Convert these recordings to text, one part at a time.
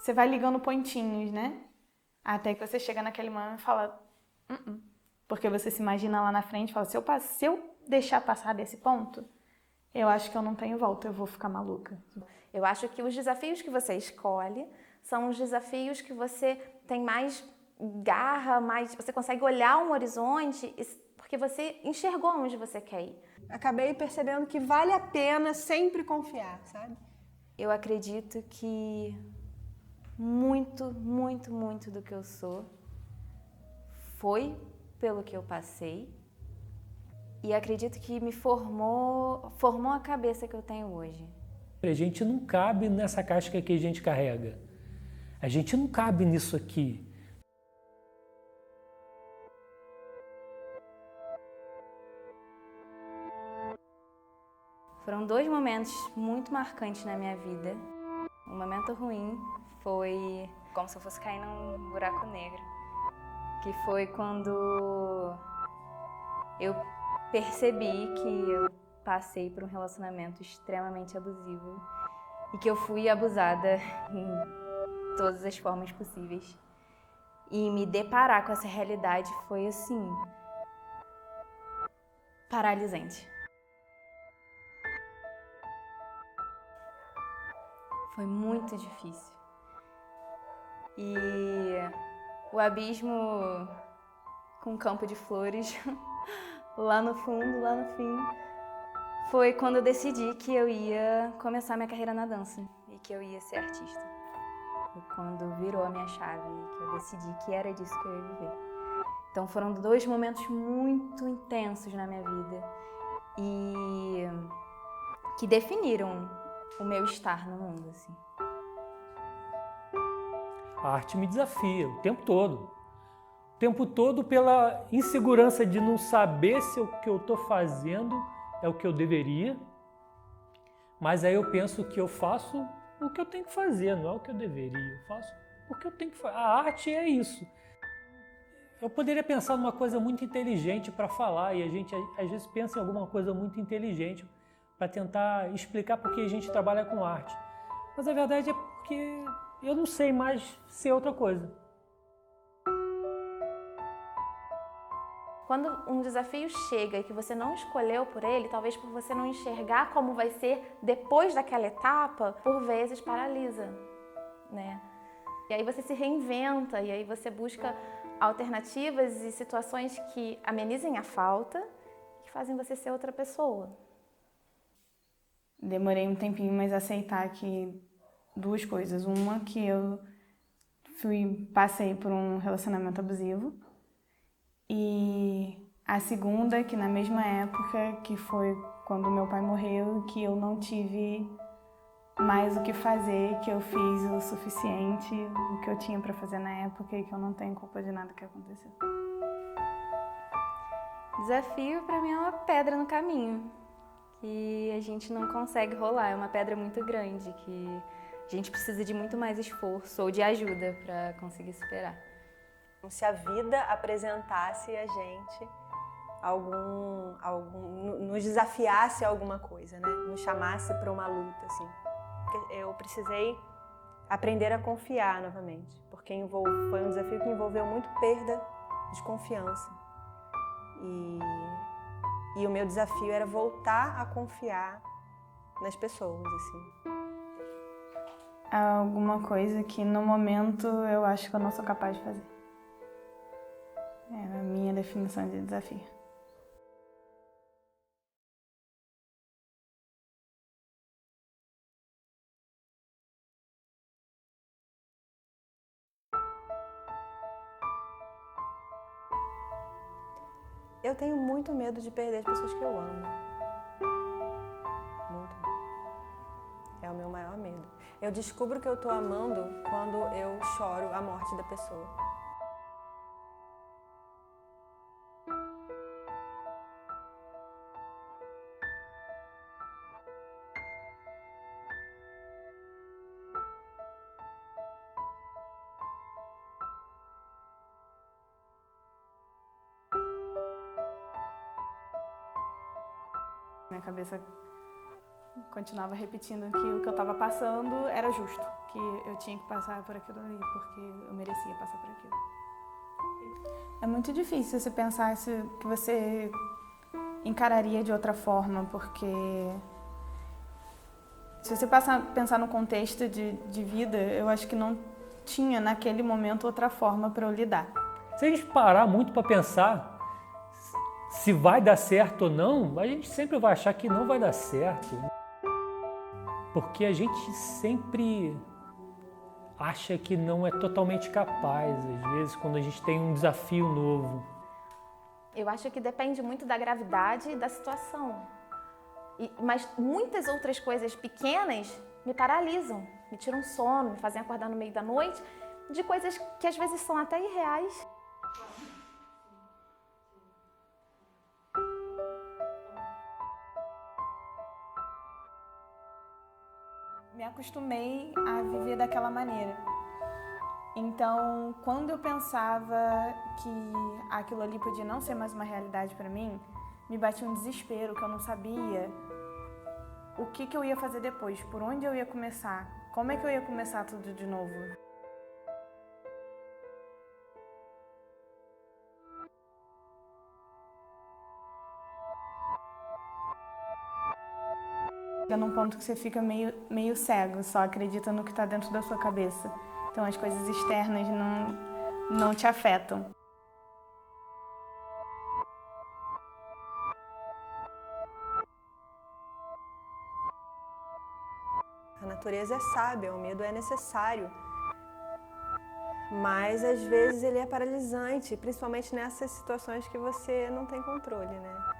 você vai ligando pontinhos, né? Até que você chega naquele momento e fala... Porque você se imagina lá na frente e fala, se eu deixar passar desse ponto, eu acho que eu não tenho volta, eu vou ficar maluca. Eu acho que os desafios que você escolhe são os desafios que você tem mais garra, você consegue olhar um horizonte, porque você enxergou onde você quer ir. Acabei percebendo que vale a pena sempre confiar, sabe? Eu acredito que muito, muito, muito do que eu sou foi pelo que eu passei e acredito que me formou a cabeça que eu tenho hoje. A gente não cabe nessa casca que a gente carrega. A gente não cabe nisso aqui. Foram 2 momentos muito marcantes na minha vida. O momento ruim foi como se eu fosse cair num buraco negro, que foi quando eu percebi que eu passei por um relacionamento extremamente abusivo e que eu fui abusada em todas as formas possíveis. E me deparar com essa realidade foi assim, paralisante. Foi muito difícil. E o abismo com um campo de flores, lá no fundo, lá no fim, foi quando eu decidi que eu ia começar minha carreira na dança e que eu ia ser artista. Foi quando virou a minha chave, que eu decidi que era disso que eu ia viver. Então foram 2 momentos muito intensos na minha vida e que definiram o meu estar no mundo, assim. A arte me desafia o tempo todo. O tempo todo pela insegurança de não saber se o que eu estou fazendo é o que eu deveria. Mas aí eu penso que eu faço o que eu tenho que fazer, não é o que eu deveria. Eu faço o que eu tenho que fazer. A arte é isso. Eu poderia pensar numa coisa muito inteligente para falar e a gente às vezes pensa em alguma coisa muito inteligente para tentar explicar por que a gente trabalha com arte. Mas a verdade é porque eu não sei mais ser outra coisa. Quando um desafio chega e que você não escolheu por ele, talvez por você não enxergar como vai ser depois daquela etapa, por vezes paralisa, né? E aí você se reinventa, e aí você busca alternativas e situações que amenizem a falta, que fazem você ser outra pessoa. Demorei um tempinho, mas aceitar que 2 coisas. Uma, que eu passei por um relacionamento abusivo. E a segunda, que na mesma época, que foi quando meu pai morreu, que eu não tive mais o que fazer, que eu fiz o suficiente, o que eu tinha para fazer na época e que eu não tenho culpa de nada que aconteceu. Desafio para mim é uma pedra no caminho, que a gente não consegue rolar, é uma pedra muito grande, que a gente precisa de muito mais esforço ou de ajuda para conseguir superar. Se a vida apresentasse a gente nos desafiasse a alguma coisa, né? Nos chamasse para uma luta, assim. Eu precisei aprender a confiar novamente, porque foi um desafio que envolveu muito perda de confiança. E o meu desafio era voltar a confiar nas pessoas, assim. Alguma coisa que no momento eu acho que eu não sou capaz de fazer. É a minha definição de desafio. Eu tenho muito medo de perder as pessoas que eu amo. Muito. É o meu maior medo. Eu descubro que eu tô amando quando eu choro a morte da pessoa. Minha cabeça continuava repetindo que o que eu estava passando era justo, que eu tinha que passar por aquilo ali, porque eu merecia passar por aquilo. É muito difícil você pensar que você encararia de outra forma, porque se você pensar no contexto de vida, eu acho que não tinha naquele momento outra forma para eu lidar. Se a gente parar muito para pensar se vai dar certo ou não, a gente sempre vai achar que não vai dar certo. Porque a gente sempre acha que não é totalmente capaz, às vezes, quando a gente tem um desafio novo. Eu acho que depende muito da gravidade da situação. Mas muitas outras coisas pequenas me paralisam, me tiram sono, me fazem acordar no meio da noite, de coisas que às vezes são até irreais. Me acostumei a viver daquela maneira. Então, quando eu pensava que aquilo ali podia não ser mais uma realidade para mim, me batia um desespero, que eu não sabia o que eu ia fazer depois, por onde eu ia começar, como é que eu ia começar tudo de novo. Chega num ponto que você fica meio cego, só acredita no que está dentro da sua cabeça. Então as coisas externas não te afetam. A natureza é sábia, o medo é necessário. Mas às vezes ele é paralisante, principalmente nessas situações que você não tem controle, né?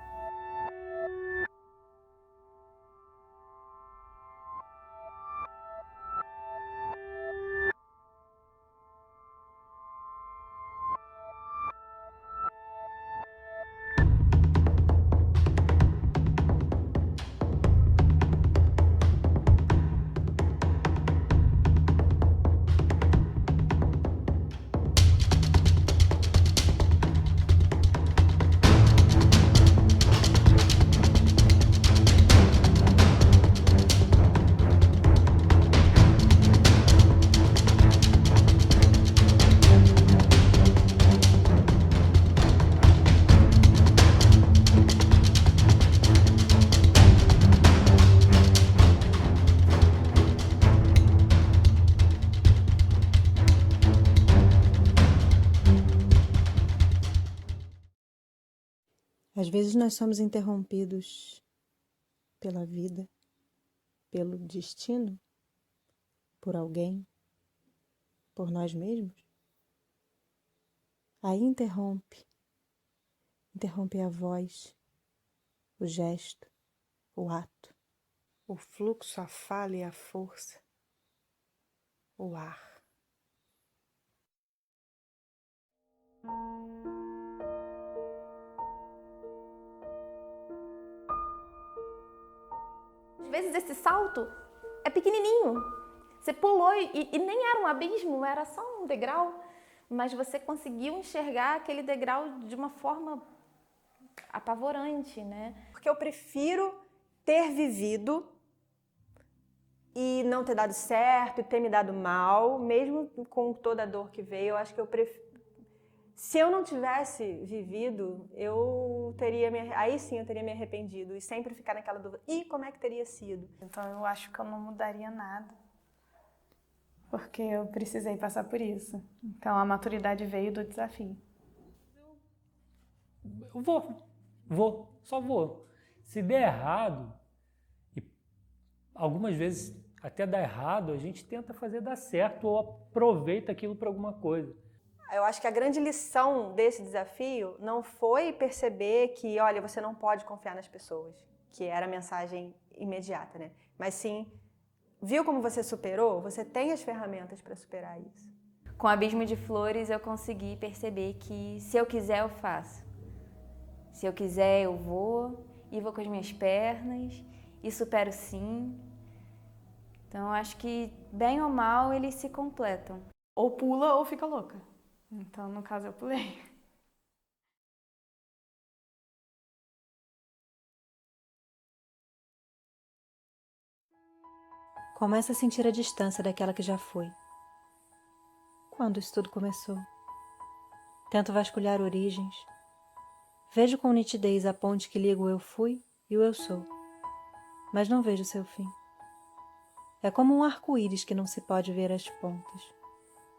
Às vezes nós somos interrompidos pela vida, pelo destino, por alguém, por nós mesmos. Aí interrompe a voz, o gesto, o ato, o fluxo, a fala e a força, o ar. Às vezes esse salto é pequenininho. Você pulou e nem era um abismo, era só um degrau. Mas você conseguiu enxergar aquele degrau de uma forma apavorante, né? Porque eu prefiro ter vivido e não ter dado certo e ter me dado mal, mesmo com toda a dor que veio. Eu acho que eu prefiro... Se eu não tivesse vivido, aí sim eu teria me arrependido e sempre ficar naquela dúvida. E como é que teria sido? Então eu acho que eu não mudaria nada, porque eu precisei passar por isso. Então a maturidade veio do desafio. Eu só vou. Se der errado, e algumas vezes até dá errado, a gente tenta fazer dar certo ou aproveita aquilo para alguma coisa. Eu acho que a grande lição desse desafio não foi perceber que, olha, você não pode confiar nas pessoas, que era a mensagem imediata, né? Mas sim, viu como você superou? Você tem as ferramentas para superar isso. Com o Abismo de Flores eu consegui perceber que se eu quiser eu faço. Se eu quiser eu vou, e vou com as minhas pernas, e supero sim. Então eu acho que, bem ou mal, eles se completam. Ou pula ou fica louca. Então, no caso, eu pulei. Começo a sentir a distância daquela que já foi. Quando isso tudo começou? Tento vasculhar origens. Vejo com nitidez a ponte que liga o eu fui e o eu sou, mas não vejo seu fim. É como um arco-íris que não se pode ver as pontas,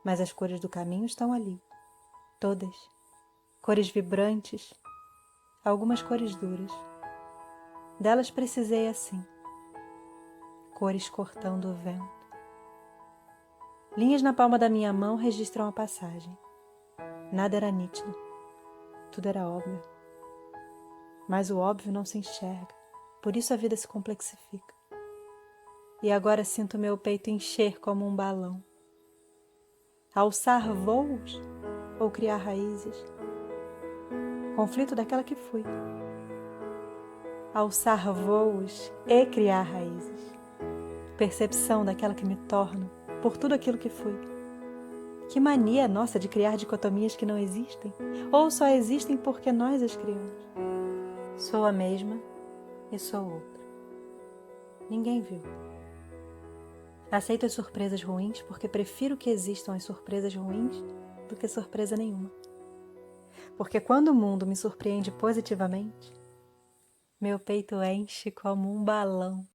mas as cores do caminho estão ali, todas, cores vibrantes, algumas cores duras. Delas precisei assim, cores cortando o vento. Linhas na palma da minha mão registram a passagem. Nada era nítido, tudo era óbvio. Mas o óbvio não se enxerga, por isso a vida se complexifica. E agora sinto meu peito encher como um balão. Alçar voos ou criar raízes? Conflito daquela que fui. Alçar voos e criar raízes. Percepção daquela que me torno por tudo aquilo que fui. Que mania nossa de criar dicotomias que não existem, ou só existem porque nós as criamos. Sou a mesma e sou outra. Ninguém viu. Aceito as surpresas ruins porque prefiro que existam as surpresas ruins do que surpresa nenhuma. Porque quando o mundo me surpreende positivamente, meu peito enche como um balão.